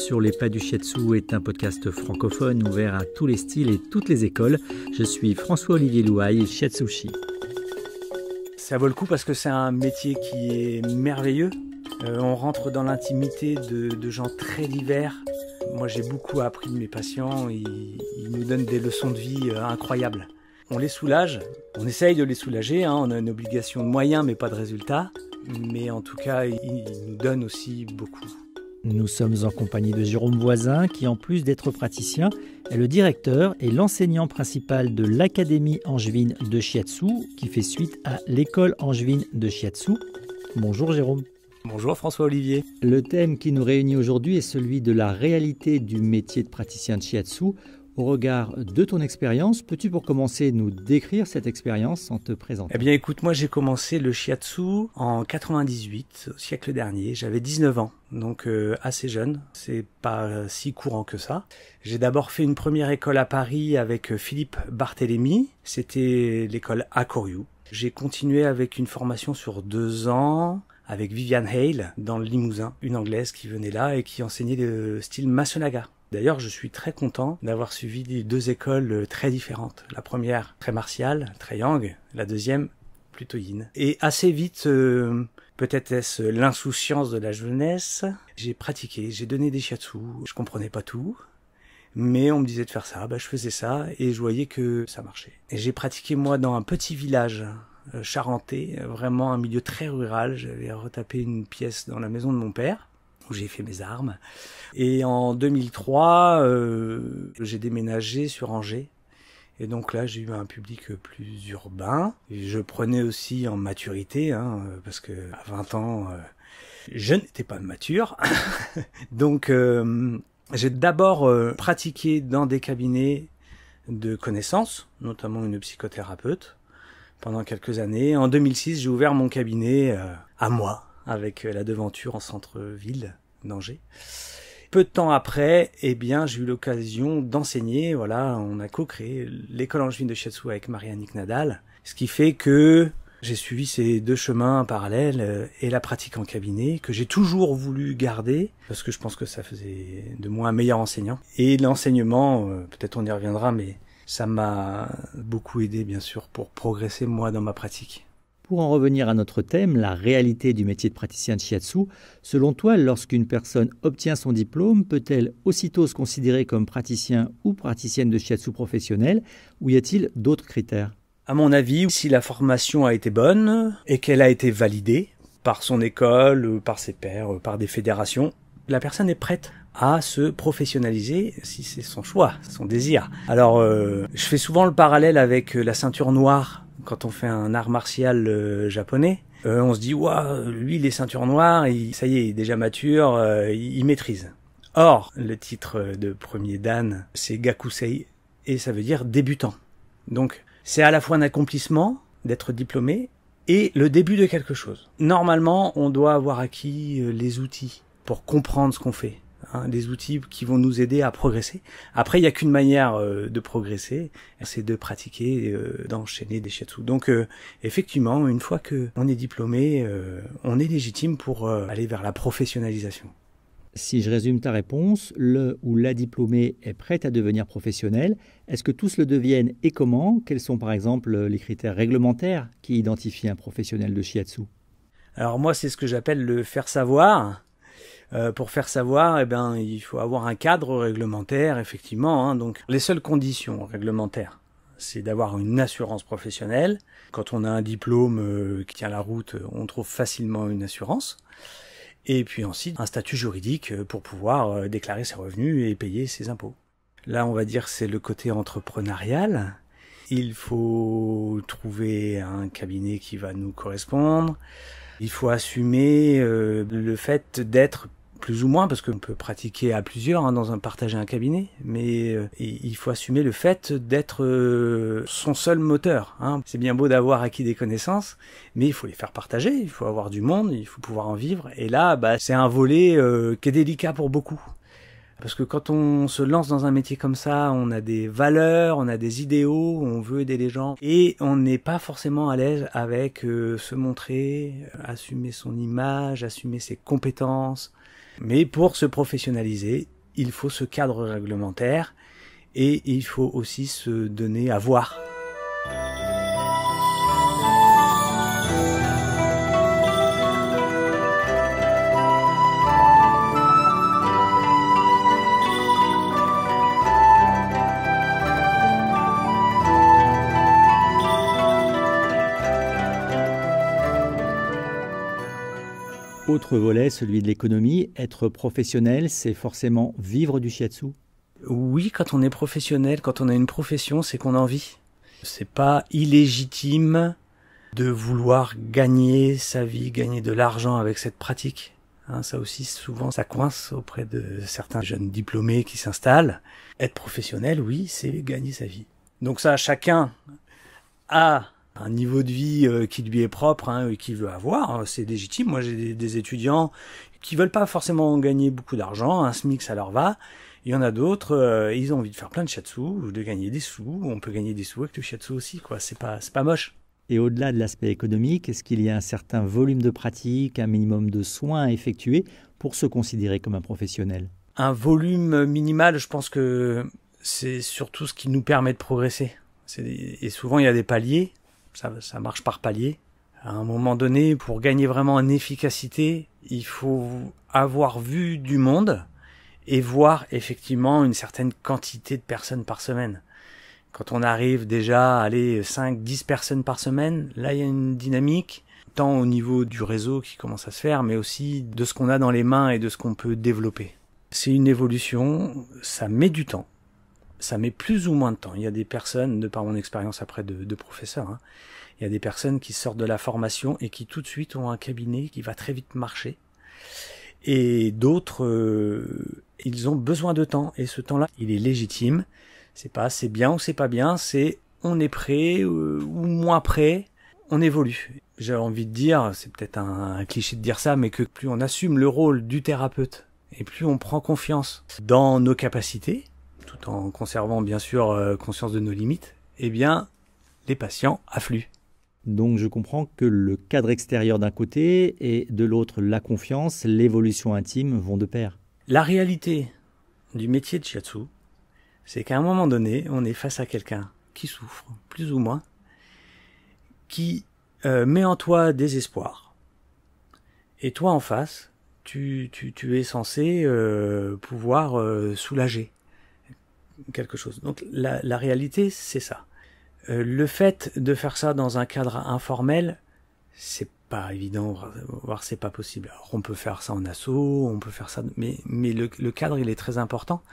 sur les pas du shiatsu est un podcast francophone ouvert à tous les styles et toutes les écoles. Je suis François-Olivier Louaille, shiatsushi. Ça vaut le coup parce que c'est un métier qui est merveilleux. On rentre dans l'intimité de gens très divers. Moi, j'ai beaucoup appris de mes patients. Ils nous donnent des leçons de vie incroyables. On les soulage. On essaye de les soulager. On a une obligation de moyens, mais pas de résultats. Mais en tout cas, ils nous donnent aussi beaucoup. Nous sommes en compagnie de Jérôme Voisin, qui en plus d'être praticien, est le directeur et l'enseignant principal de l'Académie angevine de shiatsu, qui fait suite à l'école angevine de shiatsu. Bonjour Jérôme. Bonjour François-Olivier. Le thème qui nous réunit aujourd'hui est celui de la réalité du métier de praticien de shiatsu. Au regard de ton expérience, peux-tu pour commencer nous décrire cette expérience en te présentant ? Eh bien écoute, moi j'ai commencé le shiatsu en 98, au siècle dernier. J'avais 19 ans, donc assez jeune. C'est pas si courant que ça. J'ai d'abord fait une première école à Paris avec Philippe Barthélémy. C'était l'école Hakoryu. J'ai continué avec une formation sur 2 ans avec Viviane Hale dans le Limousin, une Anglaise qui venait là et qui enseignait le style Masunaga. D'ailleurs, je suis très content d'avoir suivi 2 écoles très différentes. La première, très martiale, très yang. La deuxième, plutôt yin. Et assez vite, peut-être est-ce l'insouciance de la jeunesse, j'ai pratiqué, j'ai donné des shiatsu. Je comprenais pas tout, mais on me disait de faire ça. Je faisais ça et je voyais que ça marchait. Et j'ai pratiqué moi dans un petit village charentais, vraiment un milieu très rural. J'avais retapé une pièce dans la maison de mon père, où j'ai fait mes armes. Et en 2003, j'ai déménagé sur Angers. Et donc là, j'ai eu un public plus urbain. Et je prenais aussi en maturité, parce que à 20 ans, je n'étais pas mature. Donc, j'ai d'abord pratiqué dans des cabinets de connaissances, notamment une psychothérapeute, pendant quelques années. En 2006, j'ai ouvert mon cabinet à moi, avec la devanture en centre-ville d'Angers. Peu de temps après, j'ai eu l'occasion d'enseigner. Voilà, on a co-créé l'école angevine de shiatsu avec Marie-Annick Nadal, ce qui fait que j'ai suivi ces 2 chemins parallèles et la pratique en cabinet que j'ai toujours voulu garder parce que je pense que ça faisait de moi un meilleur enseignant. Et l'enseignement, peut-être on y reviendra, mais ça m'a beaucoup aidé bien sûr pour progresser moi dans ma pratique. Pour en revenir à notre thème, la réalité du métier de praticien de shiatsu, selon toi, lorsqu'une personne obtient son diplôme, peut-elle aussitôt se considérer comme praticien ou praticienne de shiatsu professionnel, ou y a-t-il d'autres critères ? À mon avis, si la formation a été bonne et qu'elle a été validée par son école, par ses pairs, par des fédérations, la personne est prête à se professionnaliser si c'est son choix, son désir. Alors, je fais souvent le parallèle avec la ceinture noire. Quand on fait un art martial japonais, on se dit « Waouh, lui, il est ceinture noire, ça y est, il est déjà mature, il maîtrise. » Or, le titre de premier dan, c'est Gakusei, et ça veut dire débutant. Donc, c'est à la fois un accomplissement d'être diplômé et le début de quelque chose. Normalement, on doit avoir acquis les outils pour comprendre ce qu'on fait. Des outils qui vont nous aider à progresser. Après, il n'y a qu'une manière de progresser, c'est de pratiquer, d'enchaîner des shiatsu. Donc, effectivement, une fois qu'on est diplômé, on est légitime pour aller vers la professionnalisation. Si je résume ta réponse, le ou la diplômée est prête à devenir professionnelle. Est-ce que tous le deviennent et comment ? Quels sont par exemple les critères réglementaires qui identifient un professionnel de shiatsu ? Alors moi, c'est ce que j'appelle le faire savoir. Pour faire savoir, il faut avoir un cadre réglementaire, effectivement. Donc, les seules conditions réglementaires, c'est d'avoir une assurance professionnelle. Quand on a un diplôme qui tient la route, on trouve facilement une assurance. Et puis ensuite, un statut juridique pour pouvoir déclarer ses revenus et payer ses impôts. Là, on va dire, c'est le côté entrepreneurial. Il faut trouver un cabinet qui va nous correspondre. Il faut assumer le fait d'être plus ou moins, parce qu'on peut pratiquer à plusieurs partager un cabinet, mais il faut assumer le fait d'être son seul moteur. C'est bien beau d'avoir acquis des connaissances, mais il faut les faire partager, il faut avoir du monde, il faut pouvoir en vivre. Et là, c'est un volet qui est délicat pour beaucoup. Parce que quand on se lance dans un métier comme ça, on a des valeurs, on a des idéaux, on veut aider les gens. Et on n'est pas forcément à l'aise avec se montrer, assumer son image, assumer ses compétences. Mais pour se professionnaliser, il faut ce cadre réglementaire et il faut aussi se donner à voir. Autre volet, celui de l'économie. Être professionnel, c'est forcément vivre du shiatsu? Oui, quand on est professionnel, quand on a une profession, c'est qu'on en vit. C'est pas illégitime de vouloir gagner sa vie, gagner de l'argent avec cette pratique. Ça aussi, souvent, ça coince auprès de certains jeunes diplômés qui s'installent. Être professionnel, oui, c'est gagner sa vie. Donc ça, chacun a un niveau de vie qui lui est propre et qu'il veut avoir, c'est légitime. Moi, j'ai des étudiants qui veulent pas forcément gagner beaucoup d'argent, un SMIC, ça leur va. Il y en a d'autres, ils ont envie de faire plein de shiatsu, de gagner des sous. On peut gagner des sous avec le shiatsu aussi, quoi. C'est pas moche. Et au-delà de l'aspect économique, est-ce qu'il y a un certain volume de pratique, un minimum de soins à effectuer pour se considérer comme un professionnel? Un volume minimal, je pense que c'est surtout ce qui nous permet de progresser. Et souvent, il y a des paliers. Ça marche par palier. À un moment donné, pour gagner vraiment en efficacité, il faut avoir vu du monde et voir effectivement une certaine quantité de personnes par semaine. Quand on arrive déjà à aller 5-10 personnes par semaine, là il y a une dynamique, tant au niveau du réseau qui commence à se faire, mais aussi de ce qu'on a dans les mains et de ce qu'on peut développer. C'est une évolution, ça met du temps. Ça met plus ou moins de temps. Il y a des personnes, de par mon expérience après de professeur, il y a des personnes qui sortent de la formation et qui tout de suite ont un cabinet qui va très vite marcher. Et d'autres, ils ont besoin de temps. Et ce temps-là, il est légitime. C'est pas c'est bien ou c'est pas bien, c'est on est prêt ou moins prêt, on évolue. J'ai envie de dire, c'est peut-être un cliché de dire ça, mais que plus on assume le rôle du thérapeute et plus on prend confiance dans nos capacités, tout en conservant bien sûr conscience de nos limites, eh bien les patients affluent. Donc je comprends que le cadre extérieur d'un côté et de l'autre la confiance, l'évolution intime vont de pair. La réalité du métier de shiatsu, c'est qu'à un moment donné, on est face à quelqu'un qui souffre, plus ou moins, qui met en toi des espoirs. Et toi en face, tu es censé pouvoir soulager quelque chose. Donc la réalité, c'est ça. Le fait de faire ça dans un cadre informel, c'est pas évident, voire c'est pas possible. Alors on peut faire ça en asso, on peut faire ça, mais le cadre il est très important.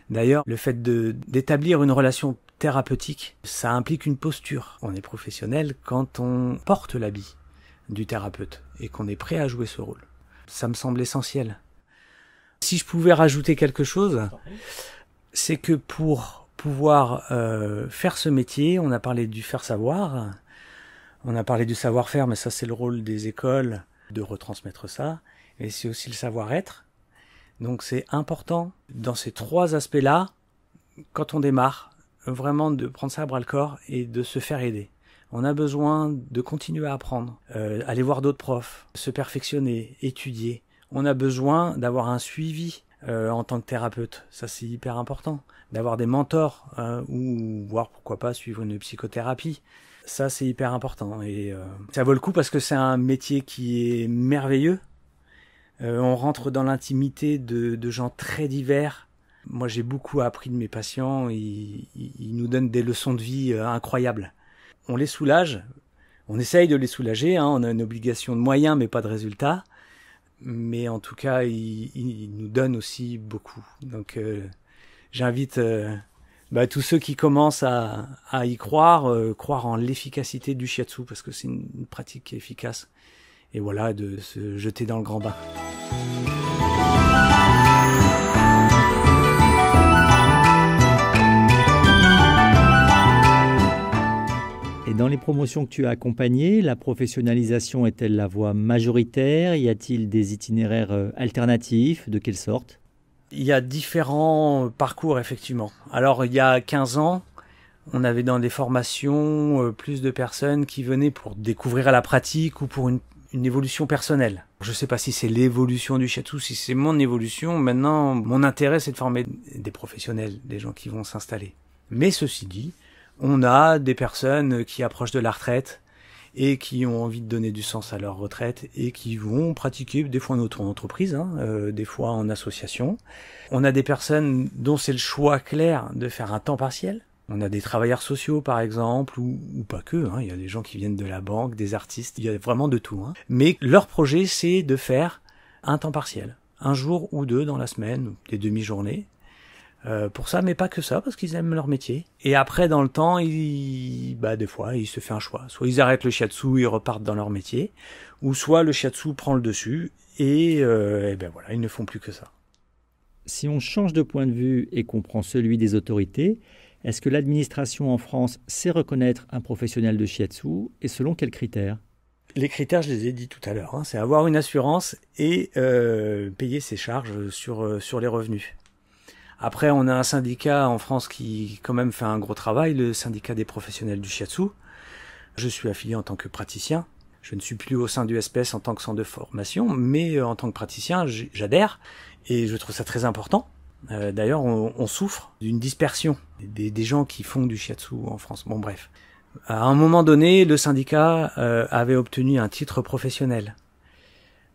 D'ailleurs, le fait d'établir une relation thérapeutique, ça implique une posture. On est professionnel quand on porte l'habit du thérapeute et qu'on est prêt à jouer ce rôle. Ça me semble essentiel. Si je pouvais rajouter quelque chose, c'est que pour pouvoir faire ce métier, on a parlé du faire savoir, on a parlé du savoir-faire, mais ça c'est le rôle des écoles de retransmettre ça, et c'est aussi le savoir-être. Donc c'est important dans ces trois aspects-là, quand on démarre, vraiment de prendre ça à bras-le-corps et de se faire aider. On a besoin de continuer à apprendre, aller voir d'autres profs, se perfectionner, étudier. On a besoin d'avoir un suivi en tant que thérapeute. Ça, c'est hyper important. D'avoir des mentors ou voire pourquoi pas suivre une psychothérapie. Ça, c'est hyper important. Et ça vaut le coup parce que c'est un métier qui est merveilleux. On rentre dans l'intimité de gens très divers. Moi, j'ai beaucoup appris de mes patients. Ils nous donnent des leçons de vie incroyables. On les soulage. On essaye de les soulager. On a une obligation de moyens, mais pas de résultats. Mais en tout cas, ils nous donnent aussi beaucoup. Donc, j'invite tous ceux qui commencent à y croire, croire en l'efficacité du shiatsu, parce que c'est une pratique qui est efficace. Et voilà, de se jeter dans le grand bain. Et dans les promotions que tu as accompagnées, la professionnalisation est-elle la voie majoritaire? Y a-t-il des itinéraires alternatifs? De quelle sorte? Il y a différents parcours, effectivement. Alors, il y a 15 ans, on avait dans des formations plus de personnes qui venaient pour découvrir la pratique ou pour une évolution personnelle. Je ne sais pas si c'est l'évolution du shiatsu, si c'est mon évolution. Maintenant, mon intérêt, c'est de former des professionnels, des gens qui vont s'installer. Mais ceci dit, on a des personnes qui approchent de la retraite et qui ont envie de donner du sens à leur retraite et qui vont pratiquer des fois en auto-entreprise, des fois en association. On a des personnes dont c'est le choix clair de faire un temps partiel. On a des travailleurs sociaux par exemple, ou pas que, il y a des gens qui viennent de la banque, des artistes, il y a vraiment de tout. Mais leur projet, c'est de faire un temps partiel, un jour ou deux dans la semaine, des demi-journées, pour ça, mais pas que ça, parce qu'ils aiment leur métier. Et après, dans le temps, des fois, ils se font un choix. Soit ils arrêtent le shiatsu, ils repartent dans leur métier, ou soit le shiatsu prend le dessus, et voilà, ils ne font plus que ça. Si on change de point de vue et qu'on prend celui des autorités, est-ce que l'administration en France sait reconnaître un professionnel de shiatsu et selon quels critères ? Les critères, je les ai dit tout à l'heure, c'est avoir une assurance et payer ses charges sur les revenus. Après, on a un syndicat en France qui quand même fait un gros travail, le syndicat des professionnels du shiatsu. Je suis affilié en tant que praticien. Je ne suis plus au sein du SPS en tant que centre de formation, mais en tant que praticien, j'adhère et je trouve ça très important. D'ailleurs, on souffre d'une dispersion des gens qui font du shiatsu en France. Bon, bref. À un moment donné, le syndicat avait obtenu un titre professionnel.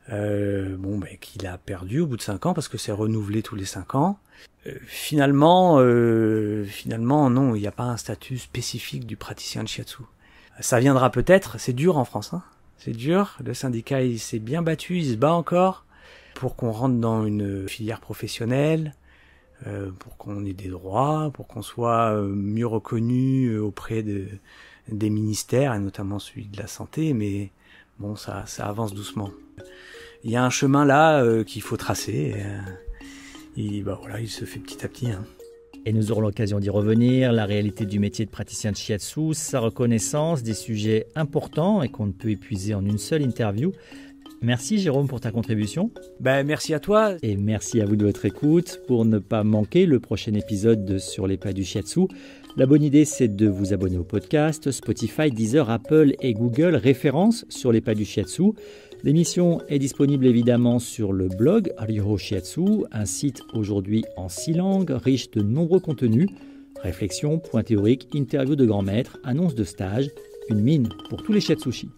Qu'il a perdu au bout de 5 ans parce que c'est renouvelé tous les 5 ans. Finalement, non, il n'y a pas un statut spécifique du praticien de shiatsu. Ça viendra peut-être, c'est dur en France, c'est dur. Le syndicat, il s'est bien battu, il se bat encore pour qu'on rentre dans une filière professionnelle, pour qu'on ait des droits, pour qu'on soit mieux reconnu auprès des ministères, et notamment celui de la santé, mais bon, ça avance doucement. Il y a un chemin là qu'il faut tracer, il se fait petit à petit. Et nous aurons l'occasion d'y revenir, la réalité du métier de praticien de shiatsu, sa reconnaissance, des sujets importants et qu'on ne peut épuiser en une seule interview. Merci Jérôme pour ta contribution. Merci à toi. Et merci à vous de votre écoute. Pour ne pas manquer le prochain épisode de Sur les pas du shiatsu, la bonne idée c'est de vous abonner au podcast. Spotify, Deezer, Apple et Google référencent Sur les pas du shiatsu. L'émission est disponible évidemment sur le blog Ryoho Shiatsu, un site aujourd'hui en 6 langues, riche de nombreux contenus, réflexions, points théoriques, interviews de grands maîtres, annonces de stages, une mine pour tous les shiatsushi.